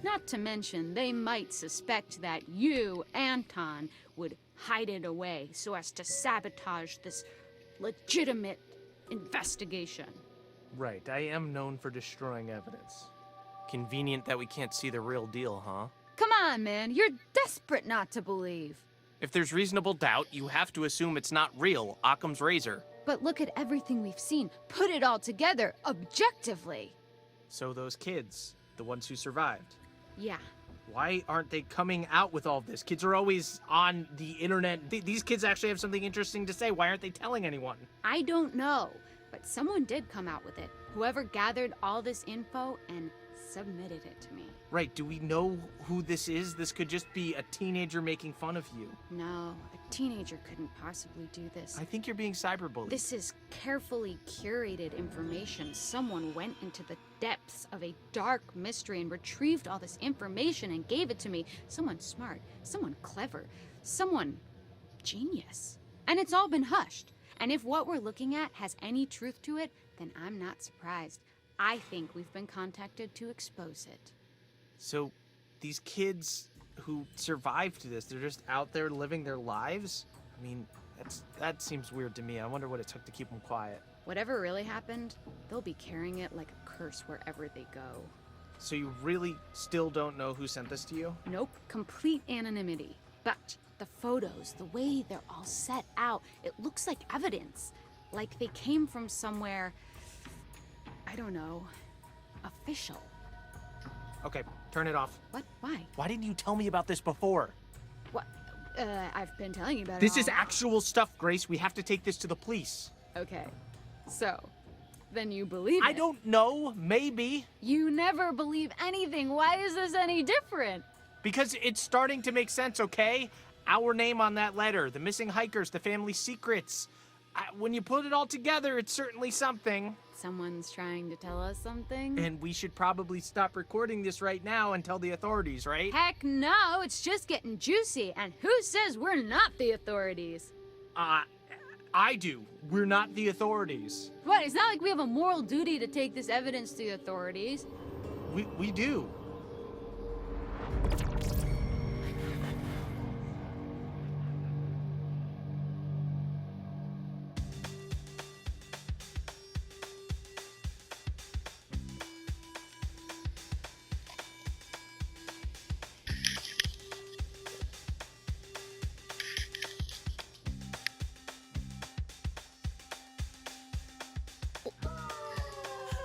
Not to mention, they might suspect that you, Anton, would hide it away so as to sabotage this legitimate investigation. Right, I am known for destroying evidence. Convenient that we can't see the real deal, huh? Come on, man, you're desperate not to believe. If there's reasonable doubt, you have to assume it's not real, Occam's razor. But look at everything we've seen. Put it all together, objectively. So those kids, the ones who survived. Yeah. Why aren't they coming out with all this? Kids are always on the internet. These kids actually have something interesting to say. Why aren't they telling anyone? I don't know, but someone did come out with it. Whoever gathered all this info and submitted it to me. Right, do we know who this is? This could just be a teenager making fun of you. No, a teenager couldn't possibly do this. I think you're being cyberbullied. This is carefully curated information. Someone went into the depths of a dark mystery and retrieved all this information and gave it to me. Someone smart, someone clever, someone genius. And it's all been hushed. And if what we're looking at has any truth to it, then I'm not surprised. I think we've been contacted to expose it. So, these kids who survived this, they're just out there living their lives? I mean, that seems weird to me. I wonder what it took to keep them quiet. Whatever really happened, they'll be carrying it like a curse wherever they go. So you really still don't know who sent this to you? Nope, complete anonymity. But the photos, the way they're all set out, it looks like evidence. Like they came from somewhere, I don't know, official. Okay, turn it off. What? Why? Why didn't you tell me about this before? What? I've been telling you about it This all. is actual stuff, Grace. We have to take this to the police. Okay, so, then you believe I it? don't know. Maybe. You never believe anything. Why is this any different? Because it's starting to make sense, okay? Our name on that letter, the missing hikers, the family secrets. When you put it all together, it's certainly something. Someone's trying to tell us something? And we should probably stop recording this right now and tell the authorities, right? Heck no, it's just getting juicy. And who says we're not the authorities? I do. We're not the authorities. What, it's not like we have a moral duty to take this evidence to the authorities. We do.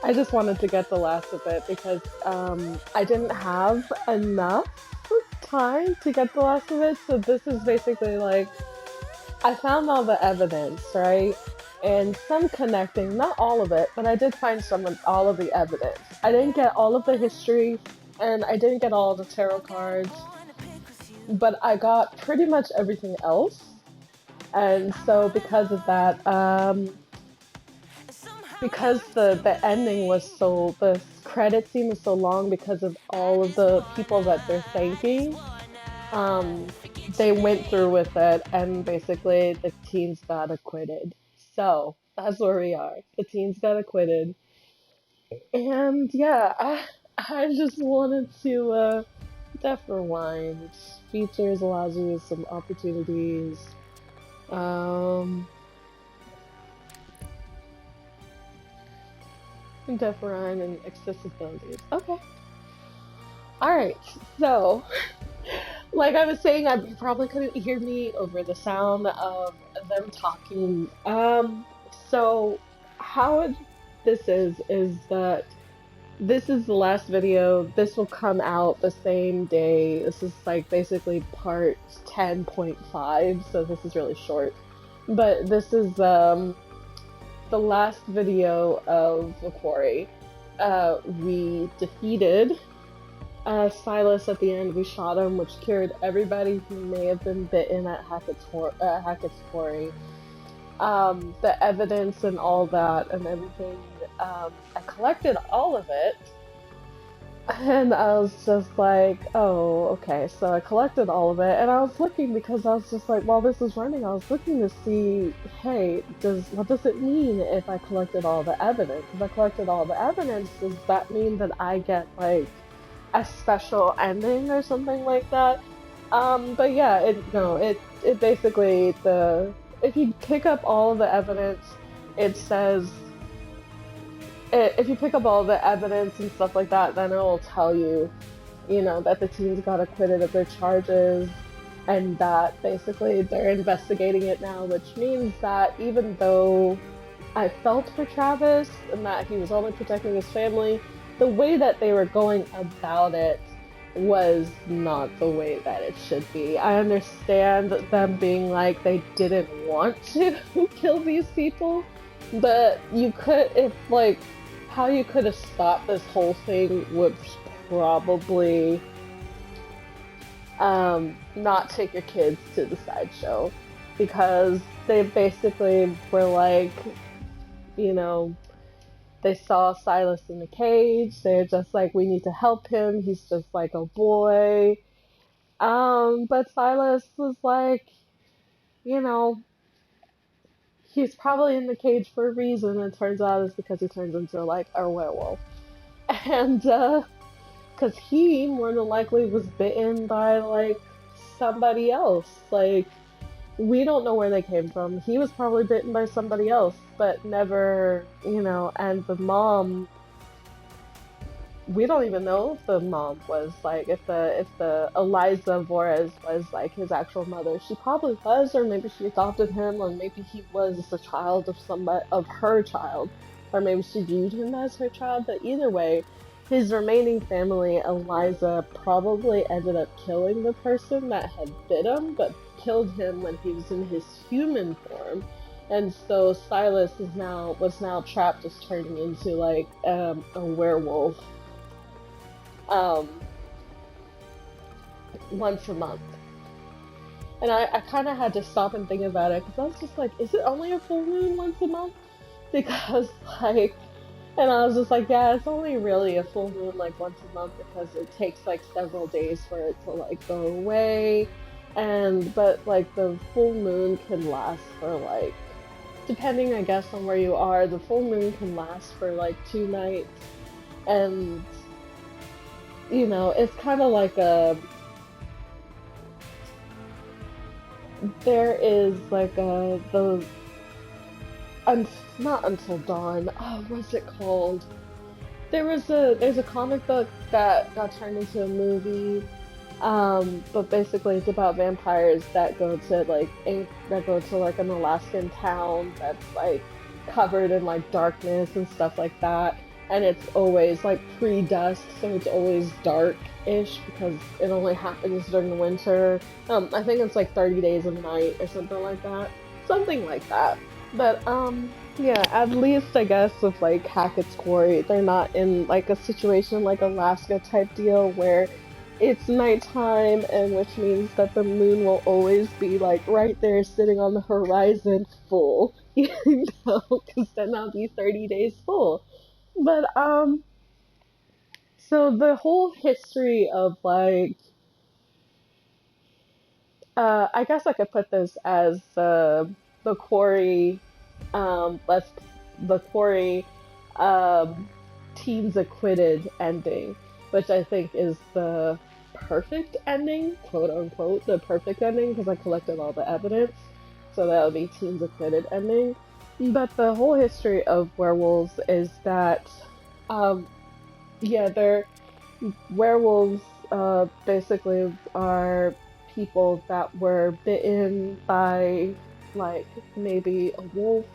I just wanted to get the last of it because I didn't have enough time to get the last of it. So this is basically like, I found all the evidence, right? And some connecting, not all of it, but I did find all of the evidence. I didn't get all of the history and I didn't get all the tarot cards, but I got pretty much everything else. And so because of that, because the ending was so, the credit scene was so long because of all of the people that they're thanking, they went through with it and basically the teens got acquitted. So that's where we are. The teens got acquitted. And yeah, I just wanted to, Death Rewind features allows you some opportunities. Deferine and accessibilities. Okay. Alright, so, like I was saying, you probably couldn't hear me over the sound of them talking. So, how this is that this is the last video. This will come out the same day. This is like basically part 10.5, so this is really short. But this is, the last video of the Quarry. We defeated Silas at the end. We shot him, which cured everybody who may have been bitten at Hackett's Quarry. The evidence and all that and everything, I collected all of it. And I was just like, oh, okay. So I collected all of it, and I was looking because I was just like, while this was running, I was looking to see, hey, what does it mean if I collected all the evidence? If I collected all the evidence, does that mean that I get, like, a special ending or something like that. But yeah, it basically if you pick up all the evidence, it says if you pick up all the evidence and stuff like that, then it will tell you, that the teens got acquitted of their charges and that basically they're investigating it now, which means that even though I felt for Travis and that he was only protecting his family, the way that they were going about it was not the way that it should be. I understand them being like they didn't want to kill these people, but you could, if like, how you could have stopped this whole thing would probably not take your kids to the sideshow, because they basically were like, you know, they saw Silas in the cage. They're just like, we need to help him. He's just like a boy. But Silas was like, you know, he's probably in the cage for a reason. And it turns out it's because he turns into like a werewolf. And, because he more than likely was bitten by like somebody else. Like, we don't know where they came from. He was probably bitten by somebody else, but never, and the mom, we don't even know if the mom was like, if the Eliza Vorez was like his actual mother. She probably was, or maybe she adopted him, or maybe he was the child of her child, or maybe she viewed him as her child. But either way, his remaining family, Eliza, probably ended up killing the person that had bit him, but killed him when he was in his human form. And so Silas was now trapped, just turning into like a werewolf um, once a month. And I kind of had to stop and think about it, because I was just like, is it only a full moon once a month? Because like, and I was just like, yeah, it's only really a full moon like once a month, because it takes like several days for it to like go away. But like the full moon can last for like, depending I guess on where you are, the full moon can last for like 2 nights. And it's kind of like there is like not Until Dawn. Oh, what's it called? There's a comic book that got turned into a movie. But basically it's about vampires that go to like an Alaskan town that's like covered in like darkness and stuff like that. And it's always like pre-dusk, so it's always dark-ish because it only happens during the winter. I think it's like 30 days of night or something like that. Something like that. But yeah, at least I guess with like Hackett's Quarry, they're not in like a situation like Alaska type deal where it's nighttime, and which means that the moon will always be like right there sitting on the horizon full, because then that'll be 30 days full. But so the whole history of like, I guess I could put this as the Quarry, let's the Quarry, teens acquitted ending, which I think is the perfect ending, quote unquote, the perfect ending, because I collected all the evidence, so that would be teens acquitted ending. But the whole history of werewolves is that, they're werewolves. Basically, are people that were bitten by like maybe a wolf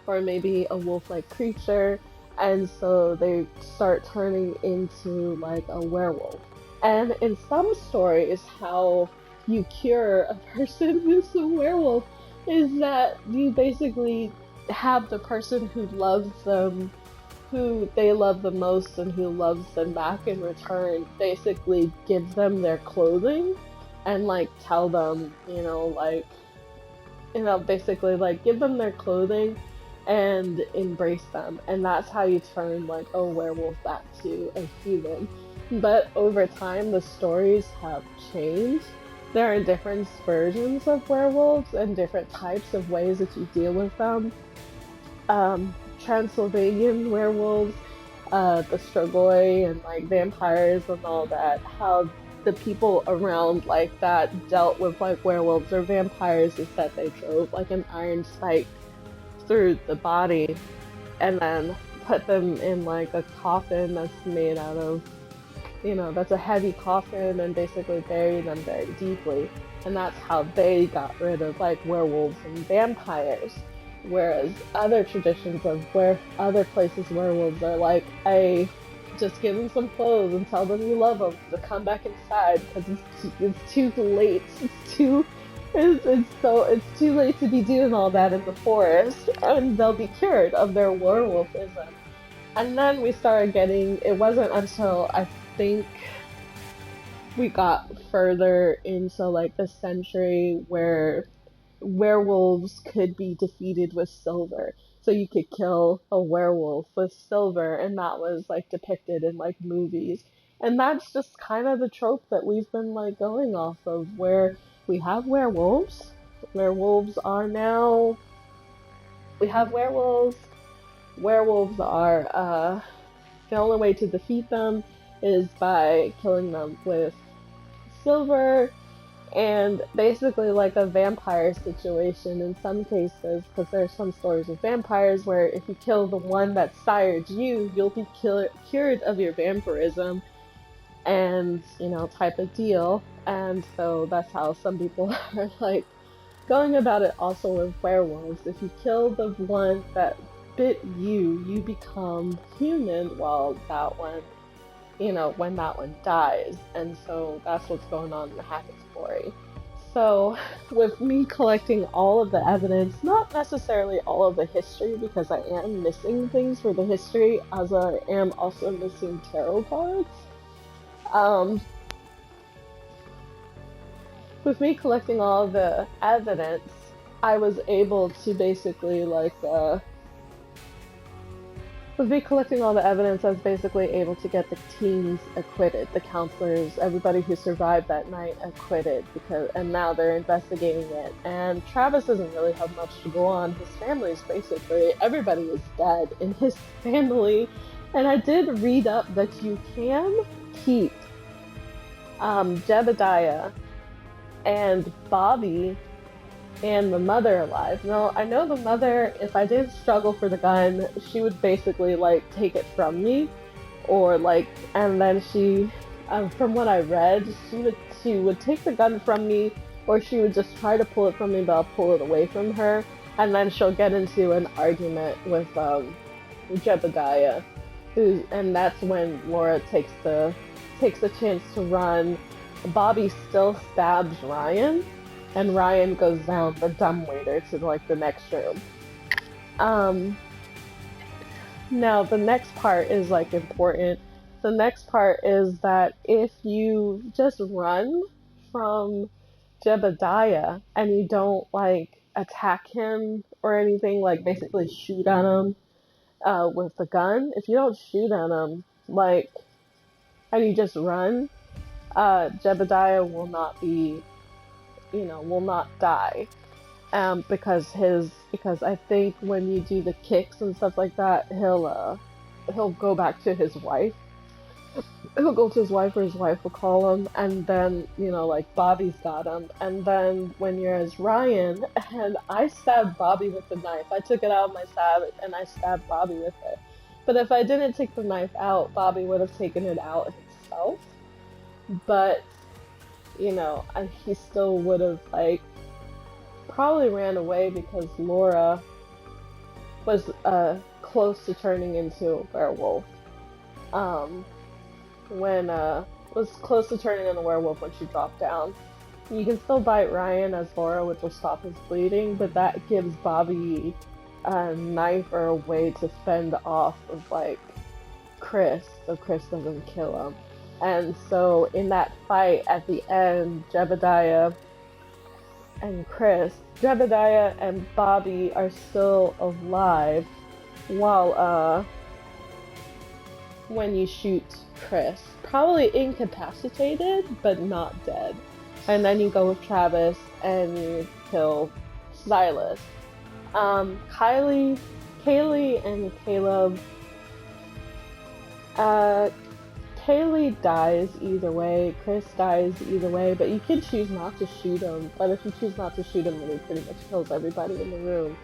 or maybe a wolf-like creature, and so they start turning into like a werewolf. And in some stories, how you cure a person who's a werewolf is that you basically have the person who loves them, who they love the most and who loves them back in return, basically give them their clothing and like tell them, basically like give them their clothing and embrace them. And that's how you turn like a werewolf back to a human. But over time, the stories have changed. There are different versions of werewolves and different types of ways that you deal with them. Transylvanian werewolves the Strigoi and like vampires and all that, how the people around like that dealt with like werewolves or vampires is that they drove like an iron spike through the body and then put them in like a coffin that's made out of, that's a heavy coffin, and basically bury them very deeply. And that's how they got rid of like werewolves and vampires. Whereas other traditions of where other places werewolves are like, hey, just give them some clothes and tell them you love them to come back inside because it's too late. It's too late to be doing all that in the forest, and they'll be cured of their werewolfism. And then we started getting. It wasn't until I think we got further into like the century where werewolves could be defeated with silver. So you could kill a werewolf with silver, and that was like depicted in like movies. And that's just kind of the trope that we've been like going off of, where we have werewolves. Werewolves are now. We have werewolves. Werewolves are, the only way to defeat them is by killing them with silver, and basically like a vampire situation in some cases, because there's some stories of vampires where if you kill the one that sired you, you'll be cured of your vampirism, and type of deal. And so that's how some people are like going about it. Also with werewolves, if you kill the one that bit you, you become human, while that one, when that one dies. And so that's what's going on in the Hackett's Quarry. So with me collecting all of the evidence, not necessarily all of the history, because I am missing things for the history, as I am also missing tarot cards. With me collecting all the evidence, I was able to basically with me collecting all the evidence, I was basically able to get the teens acquitted, the counselors, everybody who survived that night acquitted, and now they're investigating it. And Travis doesn't really have much to go on. His family's basically, everybody is dead in his family. And I did read up that you can keep Jebediah and Bobby and the mother alive. Now, I know the mother, if I did struggle for the gun, she would basically like take it from me, or like, and then she, from what I read, she would take the gun from me, or she would just try to pull it from me, but I'll pull it away from her, and then she'll get into an argument with Jebediah, and that's when Laura takes the chance to run. Bobby still stabs Ryan, and Ryan goes down the dumbwaiter to like the next room. Now the next part is like important. The next part is that if you just run from Jebediah and you don't like attack him or anything, like basically shoot at him with the gun, if you don't shoot at him, like, and you just run, Jebediah will not be, will not die. Because I think when you do the kicks and stuff like that, he'll go back to his wife. He'll go to his wife, or his wife will call him, and then, like Bobby's got him. And then when you're as Ryan, and I stabbed Bobby with the knife. I took it out of my stab and I stabbed Bobby with it. But if I didn't take the knife out, Bobby would have taken it out himself. But, he still would have, like, probably ran away, because Laura was close to turning into a werewolf. Was close to turning into a werewolf when she dropped down. You can still bite Ryan as Laura, which will stop his bleeding, but that gives Bobby a knife or a way to fend off of like Chris, so Chris doesn't kill him. And so in that fight at the end, Jebediah and Bobby are still alive, while when you shoot Chris, probably incapacitated but not dead. And then you go with Travis and you kill Silas. Kaylee and Caleb Uh, Kaylee dies either way, Chris dies either way, but you can choose not to shoot him. But if you choose not to shoot him, then he pretty much kills everybody in the room.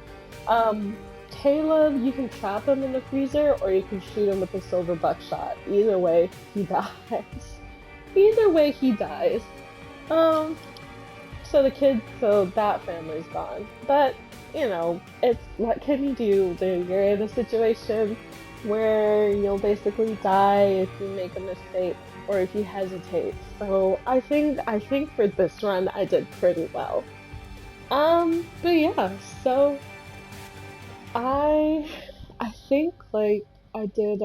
Um, Caleb, you can trap him in the freezer, or you can shoot him with a silver buckshot. Either way, he dies. Either way, he dies. Um, so that family's gone. But, you know, it's what can you do? You're in a situation where you'll basically die if you make a mistake or if you hesitate. So I think for this run I did pretty well. But yeah, so I I think like I did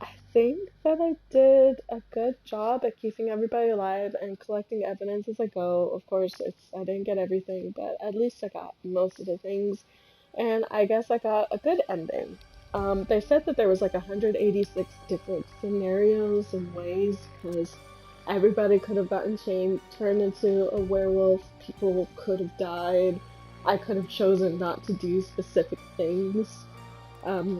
I think that I did a good job at keeping everybody alive and collecting evidence as I go. Of course, I didn't get everything, but at least I got most of the things, and I guess I got a good ending. They said that there was like 186 different scenarios and ways because everybody could have gotten turned into a werewolf. People could have died. I could have chosen not to do specific things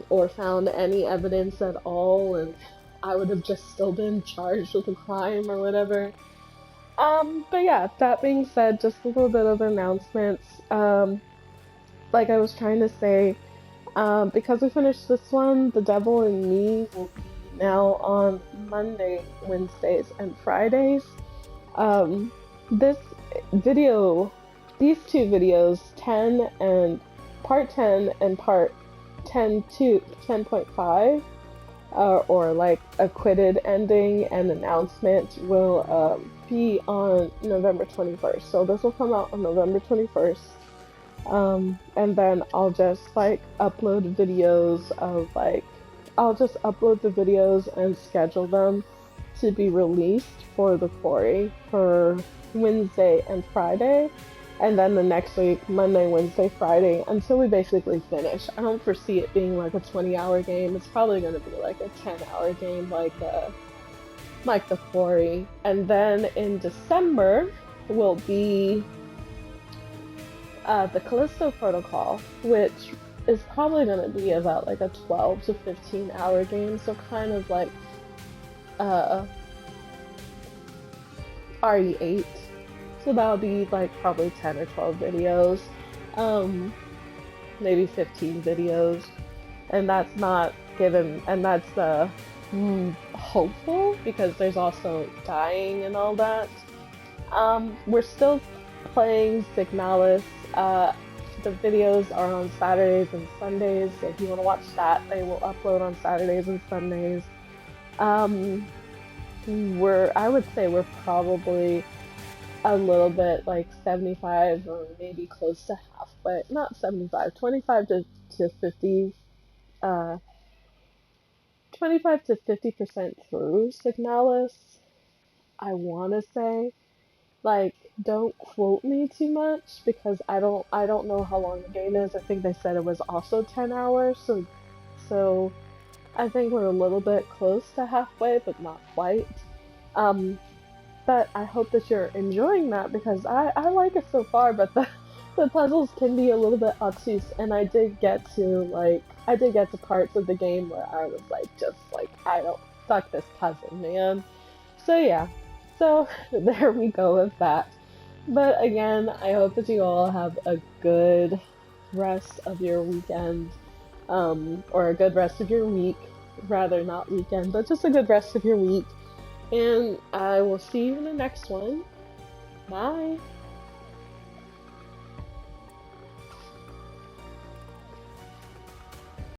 or found any evidence at all, and I would have just still been charged with a crime or whatever. But yeah, that being said, just a little bit of announcements. Like I was trying to say, because we finished this one, The Devil in Me will be now on Monday, Wednesdays, and Fridays. This video, these two videos, 10 and part 10 and part 10 to 10.5, or like Acquitted ending and announcement, will be on November 21st. So this will come out on November 21st. And then I'll just like upload videos of like, I'll just upload the videos and schedule them to be released for the Quarry for Wednesday and Friday, and then the next week, Monday, Wednesday, Friday, until we basically finish. I don't foresee it being like a 20-hour game. It's probably going to be like a 10-hour game, like the Quarry. And then in December will be the Callisto Protocol, which is probably going to be about like a 12 to 15-hour game. So kind of like uh, RE8. So that'll be like probably 10 or 12 videos, maybe 15 videos, and that's not given, and that's hopeful because there's also dying and all that. We're still playing Signalis. The videos are on Saturdays and Sundays, so if you want to watch that, they will upload on Saturdays and Sundays. I would say we're probably a little bit like 75 or maybe close to halfway, not 75, 25 to 50, 25 to 50% through Signalis. I want to say, like, don't quote me too much because I don't know how long the game is. I think they said it was also 10 hours, so I think we're a little bit close to halfway, but not quite. But I hope that you're enjoying that because I like it so far, but the puzzles can be a little bit obtuse, and I did get to parts of the game where I was like, just like, I don't, fuck this puzzle, man. So yeah, so there we go with that. But again, I hope that you all have a good rest of your weekend, or a good rest of your week, rather not weekend, but just a good rest of your week. And I will see you in the next one. Bye.